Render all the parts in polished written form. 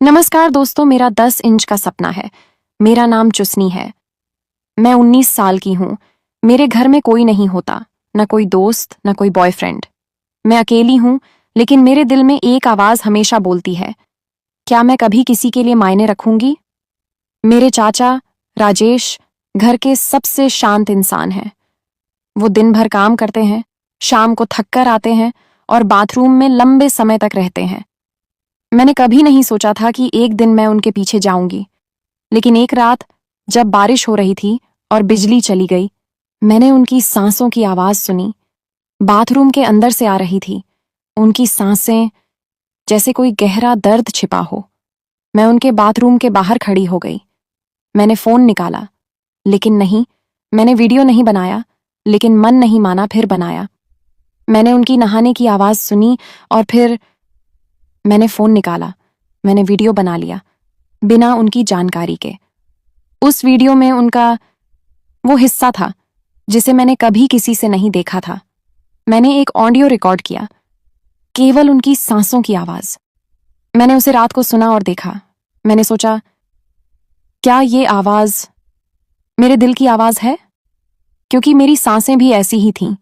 नमस्कार दोस्तों, मेरा 10 इंच का सपना है। मेरा नाम चुसनी है। मैं 19 साल की हूँ। मेरे घर में कोई नहीं होता, न कोई दोस्त, न कोई बॉयफ्रेंड। मैं अकेली हूँ, लेकिन मेरे दिल में एक आवाज हमेशा बोलती है, क्या मैं कभी किसी के लिए मायने रखूंगी? मेरे चाचा राजेश घर के सबसे शांत इंसान हैं। वो दिन भर काम करते हैं, शाम को थक कर आते हैं और बाथरूम में लंबे समय तक रहते हैं। मैंने कभी नहीं सोचा था कि एक दिन मैं उनके पीछे जाऊंगी, लेकिन एक रात जब बारिश हो रही थी और बिजली चली गई, मैंने उनकी सांसों की आवाज सुनी। बाथरूम के अंदर से आ रही थी। उनकी सांसें जैसे कोई गहरा दर्द छिपा हो। मैं उनके बाथरूम के बाहर खड़ी हो गई। मैंने फोन निकाला, लेकिन नहीं। मैंने वीडियो नहीं बनाया, लेकिन मन नहीं माना, फिर बनाया। मैंने उनकी नहाने की आवाज सुनी और फिर मैंने फोन निकाला। मैंने वीडियो बना लिया, बिना उनकी जानकारी के। उस वीडियो में उनका वो हिस्सा था जिसे मैंने कभी किसी से नहीं देखा था। मैंने एक ऑडियो रिकॉर्ड किया, केवल उनकी सांसों की आवाज। मैंने उसे रात को सुना और देखा। मैंने सोचा, क्या ये आवाज मेरे दिल की आवाज है? क्योंकि मेरी सांसें भी ऐसी ही थीं,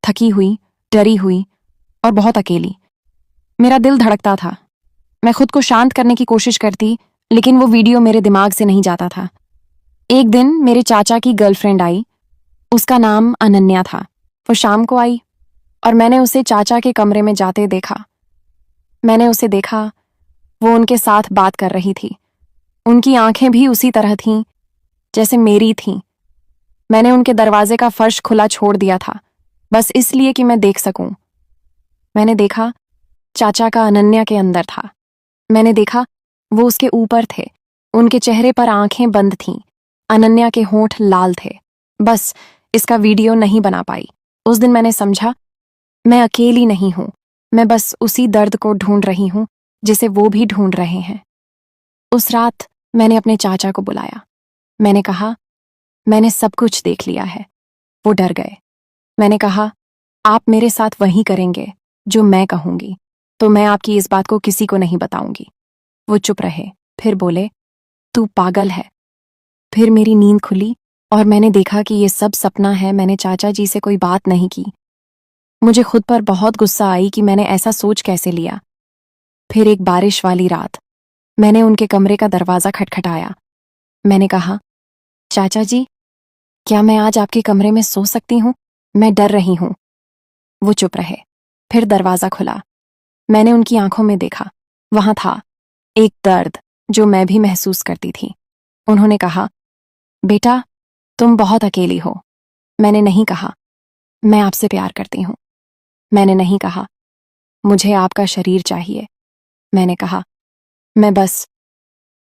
थकी हुई, डरी हुई और बहुत अकेली। मेरा दिल धड़कता था। मैं खुद को शांत करने की कोशिश करती, लेकिन वो वीडियो मेरे दिमाग से नहीं जाता था। एक दिन मेरे चाचा की गर्लफ्रेंड आई। उसका नाम अनन्या था। वो शाम को आई और मैंने उसे चाचा के कमरे में जाते देखा। मैंने उसे देखा, वो उनके साथ बात कर रही थी। उनकी आंखें भी उसी तरह थीं जैसे मेरी थीं। मैंने उनके दरवाजे का फर्श खुला छोड़ दिया था, बस इसलिए कि मैं देख सकूं। मैंने देखा, चाचा का अनन्या के अंदर था। मैंने देखा, वो उसके ऊपर थे। उनके चेहरे पर आंखें बंद थीं। अनन्या के होंठ लाल थे। बस इसका वीडियो नहीं बना पाई। उस दिन मैंने समझा, मैं अकेली नहीं हूं। मैं बस उसी दर्द को ढूंढ रही हूं जिसे वो भी ढूंढ रहे हैं। उस रात मैंने अपने चाचा को बुलाया। मैंने कहा, मैंने सब कुछ देख लिया है। वो डर गए। मैंने कहा, आप मेरे साथ वही करेंगे जो मैं कहूंगी, तो मैं आपकी इस बात को किसी को नहीं बताऊंगी। वो चुप रहे, फिर बोले, तू पागल है। फिर मेरी नींद खुली और मैंने देखा कि ये सब सपना है। मैंने चाचा जी से कोई बात नहीं की। मुझे खुद पर बहुत गुस्सा आई कि मैंने ऐसा सोच कैसे लिया। फिर एक बारिश वाली रात मैंने उनके कमरे का दरवाजा खटखटाया। मैंने कहा, चाचा जी, क्या मैं आज आपके कमरे में सो सकती हूँ? मैं डर रही हूँ। वो चुप रहे। फिर दरवाजा खुला। मैंने उनकी आंखों में देखा। वहां था एक दर्द जो मैं भी महसूस करती थी। उन्होंने कहा, बेटा, तुम बहुत अकेली हो। मैंने नहीं कहा, मैं आपसे प्यार करती हूँ। मैंने नहीं कहा, मुझे आपका शरीर चाहिए। मैंने कहा, मैं बस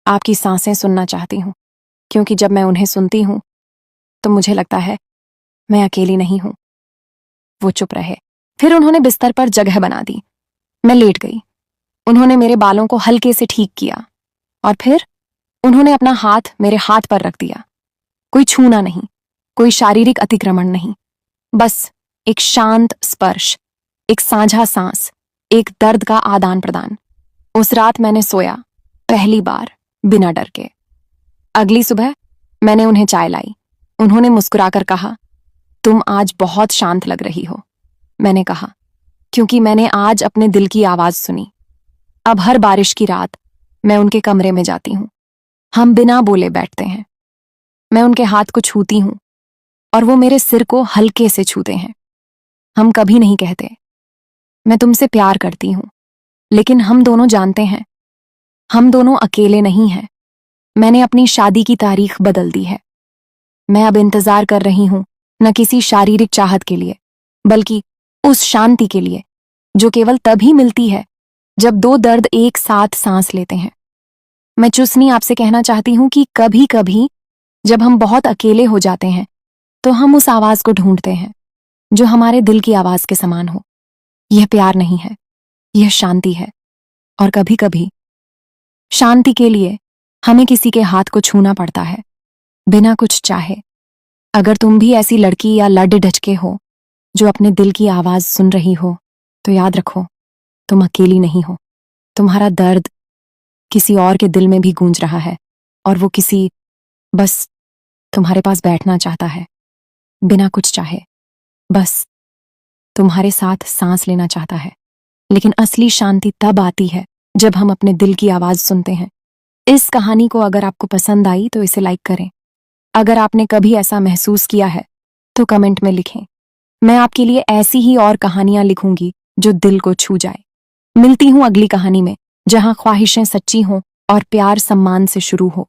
आपकी सांसें सुनना चाहती हूँ, क्योंकि जब मैं उन्हें सुनती हूँ तो मुझे लगता है मैं अकेली नहीं हूँ। वो चुप रहे। फिर उन्होंने बिस्तर पर जगह बना दी। मैं लेट गई। उन्होंने मेरे बालों को हल्के से ठीक किया और फिर उन्होंने अपना हाथ मेरे हाथ पर रख दिया। कोई छूना नहीं, कोई शारीरिक अतिक्रमण नहीं, बस एक शांत स्पर्श, एक साझा सांस, एक दर्द का आदान प्रदान। उस रात मैंने सोया, पहली बार, बिना डर के। अगली सुबह मैंने उन्हें चाय लाई। उन्होंने मुस्कुराकर कहा, तुम आज बहुत शांत लग रही हो। मैंने कहा, क्योंकि मैंने आज अपने दिल की आवाज सुनी। अब हर बारिश की रात मैं उनके कमरे में जाती हूँ। हम बिना बोले बैठते हैं। मैं उनके हाथ को छूती हूँ और वो मेरे सिर को हल्के से छूते हैं। हम कभी नहीं कहते, मैं तुमसे प्यार करती हूँ, लेकिन हम दोनों जानते हैं, हम दोनों अकेले नहीं हैं। मैंने अपनी शादी की तारीख बदल दी है। मैं अब इंतजार कर रही हूं, न किसी शारीरिक चाहत के लिए, बल्कि उस शांति के लिए जो केवल तभी मिलती है जब दो दर्द एक साथ सांस लेते हैं। मैं चुसनी आपसे कहना चाहती हूं कि कभी कभी जब हम बहुत अकेले हो जाते हैं तो हम उस आवाज को ढूंढते हैं जो हमारे दिल की आवाज के समान हो। यह प्यार नहीं है, यह शांति है। और कभी कभी शांति के लिए हमें किसी के हाथ को छूना पड़ता है, बिना कुछ चाहे। अगर तुम भी ऐसी लड़की या लड ढचके हो जो अपने दिल की आवाज सुन रही हो, तो याद रखो, तुम अकेली नहीं हो। तुम्हारा दर्द किसी और के दिल में भी गूंज रहा है, और वो किसी बस तुम्हारे पास बैठना चाहता है, बिना कुछ चाहे, बस तुम्हारे साथ सांस लेना चाहता है। लेकिन असली शांति तब आती है जब हम अपने दिल की आवाज सुनते हैं। इस कहानी को अगर आपको पसंद आई तो इसे लाइक करें। अगर आपने कभी ऐसा महसूस किया है तो कमेंट में लिखें। मैं आपके लिए ऐसी ही और कहानियां लिखूंगी जो दिल को छू जाए। मिलती हूं अगली कहानी में, जहां ख्वाहिशें सच्ची हों और प्यार सम्मान से शुरू हो।